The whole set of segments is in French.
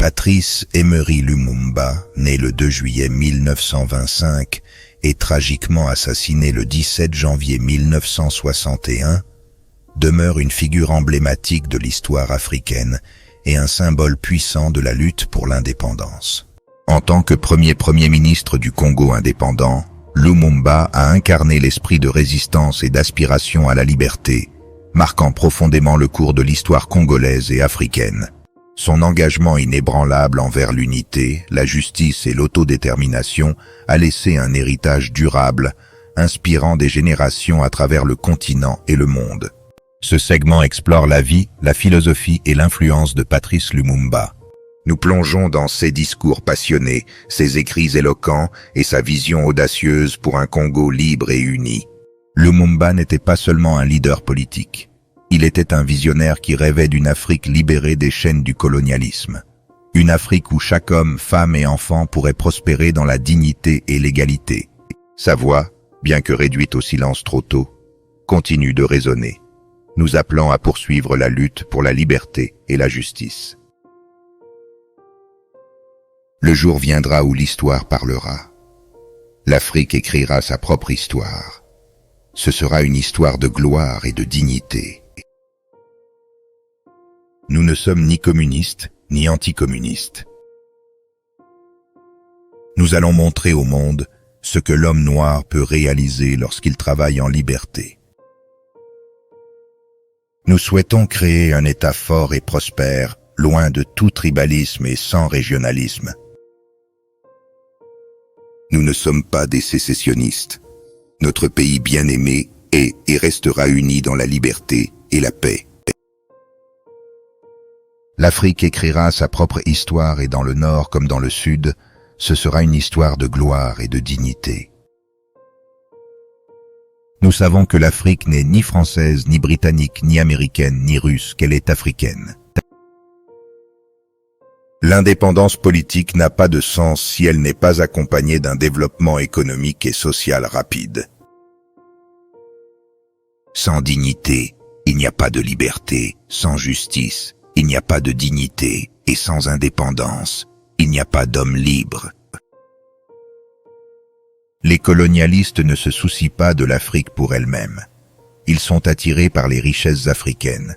Patrice Emery Lumumba, né le 2 juillet 1925 et tragiquement assassiné le 17 janvier 1961, demeure une figure emblématique de l'histoire africaine et un symbole puissant de la lutte pour l'indépendance. En tant que premier ministre du Congo indépendant, Lumumba a incarné l'esprit de résistance et d'aspiration à la liberté, marquant profondément le cours de l'histoire congolaise et africaine. Son engagement inébranlable envers l'unité, la justice et l'autodétermination a laissé un héritage durable, inspirant des générations à travers le continent et le monde. Ce segment explore la vie, la philosophie et l'influence de Patrice Lumumba. Nous plongeons dans ses discours passionnés, ses écrits éloquents et sa vision audacieuse pour un Congo libre et uni. Lumumba n'était pas seulement un leader politique. Il était un visionnaire qui rêvait d'une Afrique libérée des chaînes du colonialisme. Une Afrique où chaque homme, femme et enfant pourrait prospérer dans la dignité et l'égalité. Sa voix, bien que réduite au silence trop tôt, continue de résonner, nous appelant à poursuivre la lutte pour la liberté et la justice. Le jour viendra où l'histoire parlera. L'Afrique écrira sa propre histoire. Ce sera une histoire de gloire et de dignité. Nous ne sommes ni communistes, ni anticommunistes. Nous allons montrer au monde ce que l'homme noir peut réaliser lorsqu'il travaille en liberté. Nous souhaitons créer un État fort et prospère, loin de tout tribalisme et sans régionalisme. Nous ne sommes pas des sécessionnistes. Notre pays bien-aimé est et restera uni dans la liberté et la paix. L'Afrique écrira sa propre histoire et dans le nord comme dans le sud, ce sera une histoire de gloire et de dignité. Nous savons que l'Afrique n'est ni française, ni britannique, ni américaine, ni russe, qu'elle est africaine. L'indépendance politique n'a pas de sens si elle n'est pas accompagnée d'un développement économique et social rapide. Sans dignité, il n'y a pas de liberté. Sans justice, il n'y a pas de dignité. Et sans indépendance, il n'y a pas d'homme libre. Les colonialistes ne se soucient pas de l'Afrique pour elle-même. Ils sont attirés par les richesses africaines.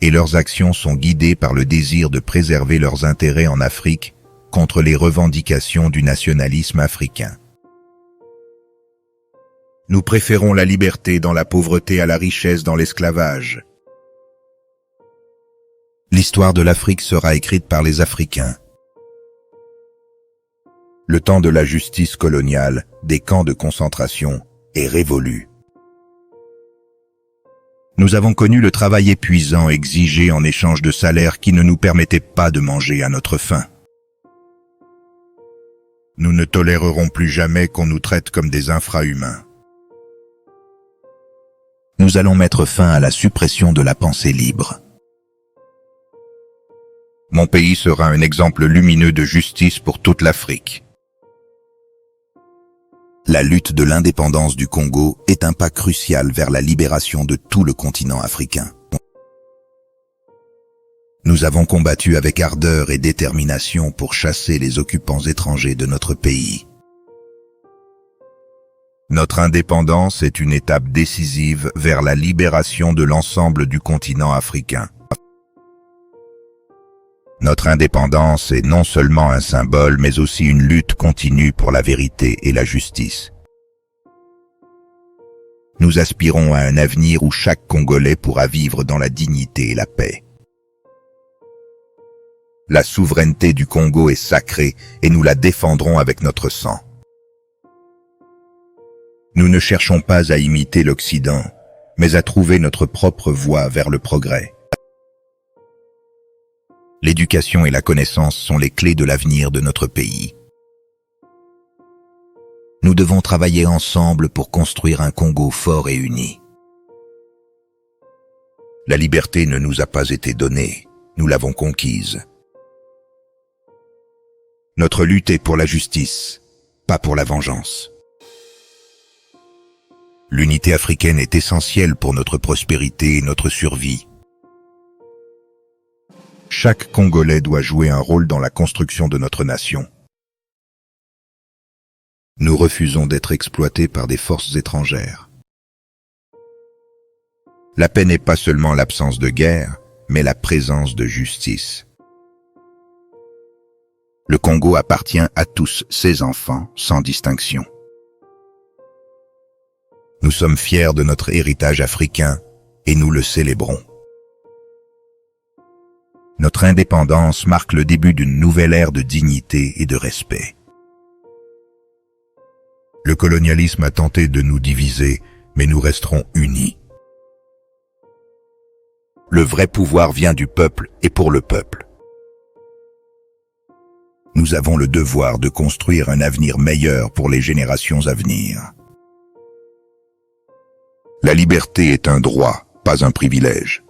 Et leurs actions sont guidées par le désir de préserver leurs intérêts en Afrique contre les revendications du nationalisme africain. Nous préférons la liberté dans la pauvreté à la richesse dans l'esclavage. L'histoire de l'Afrique sera écrite par les Africains. Le temps de la justice coloniale, des camps de concentration, est révolu. Nous avons connu le travail épuisant exigé en échange de salaires qui ne nous permettaient pas de manger à notre faim. Nous ne tolérerons plus jamais qu'on nous traite comme des infra-humains. Nous allons mettre fin à la suppression de la pensée libre. Mon pays sera un exemple lumineux de justice pour toute l'Afrique. La lutte de l'indépendance du Congo est un pas crucial vers la libération de tout le continent africain. Nous avons combattu avec ardeur et détermination pour chasser les occupants étrangers de notre pays. Notre indépendance est une étape décisive vers la libération de l'ensemble du continent africain. Notre indépendance est non seulement un symbole, mais aussi une lutte continue pour la vérité et la justice. Nous aspirons à un avenir où chaque Congolais pourra vivre dans la dignité et la paix. La souveraineté du Congo est sacrée et nous la défendrons avec notre sang. Nous ne cherchons pas à imiter l'Occident, mais à trouver notre propre voie vers le progrès. L'éducation et la connaissance sont les clés de l'avenir de notre pays. Nous devons travailler ensemble pour construire un Congo fort et uni. La liberté ne nous a pas été donnée, nous l'avons conquise. Notre lutte est pour la justice, pas pour la vengeance. L'unité africaine est essentielle pour notre prospérité et notre survie. Chaque Congolais doit jouer un rôle dans la construction de notre nation. Nous refusons d'être exploités par des forces étrangères. La paix n'est pas seulement l'absence de guerre, mais la présence de justice. Le Congo appartient à tous ses enfants, sans distinction. Nous sommes fiers de notre héritage africain et nous le célébrons. Notre indépendance marque le début d'une nouvelle ère de dignité et de respect. Le colonialisme a tenté de nous diviser, mais nous resterons unis. Le vrai pouvoir vient du peuple et pour le peuple. Nous avons le devoir de construire un avenir meilleur pour les générations à venir. La liberté est un droit, pas un privilège.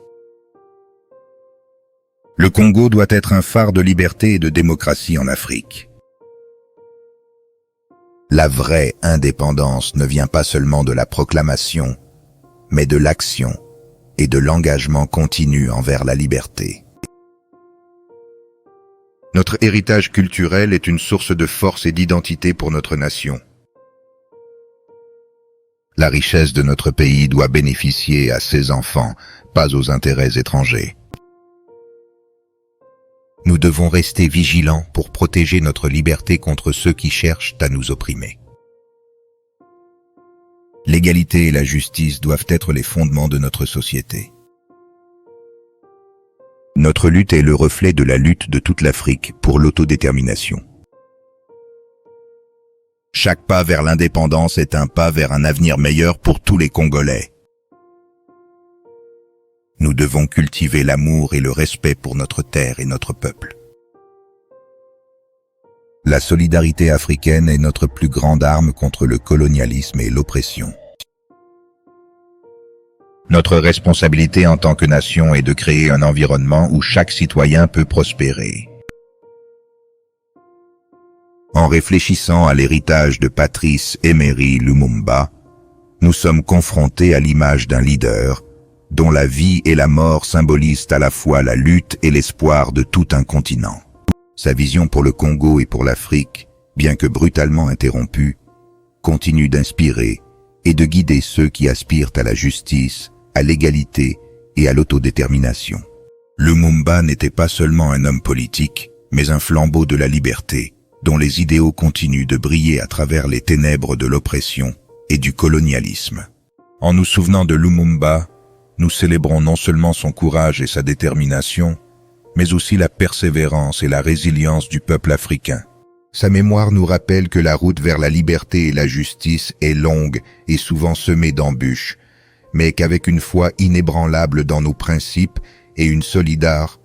Le Congo doit être un phare de liberté et de démocratie en Afrique. La vraie indépendance ne vient pas seulement de la proclamation, mais de l'action et de l'engagement continu envers la liberté. Notre héritage culturel est une source de force et d'identité pour notre nation. La richesse de notre pays doit bénéficier à ses enfants, pas aux intérêts étrangers. Nous devons rester vigilants pour protéger notre liberté contre ceux qui cherchent à nous opprimer. L'égalité et la justice doivent être les fondements de notre société. Notre lutte est le reflet de la lutte de toute l'Afrique pour l'autodétermination. Chaque pas vers l'indépendance est un pas vers un avenir meilleur pour tous les Congolais. Nous devons cultiver l'amour et le respect pour notre terre et notre peuple. La solidarité africaine est notre plus grande arme contre le colonialisme et l'oppression. Notre responsabilité en tant que nation est de créer un environnement où chaque citoyen peut prospérer. En réfléchissant à l'héritage de Patrice Emery Lumumba, nous sommes confrontés à l'image d'un leader dont la vie et la mort symbolisent à la fois la lutte et l'espoir de tout un continent. Sa vision pour le Congo et pour l'Afrique, bien que brutalement interrompue, continue d'inspirer et de guider ceux qui aspirent à la justice, à l'égalité et à l'autodétermination. Lumumba n'était pas seulement un homme politique, mais un flambeau de la liberté, dont les idéaux continuent de briller à travers les ténèbres de l'oppression et du colonialisme. En nous souvenant de Lumumba, nous célébrons non seulement son courage et sa détermination, mais aussi la persévérance et la résilience du peuple africain. Sa mémoire nous rappelle que la route vers la liberté et la justice est longue et souvent semée d'embûches, mais qu'avec une foi inébranlable dans nos principes et une solidaire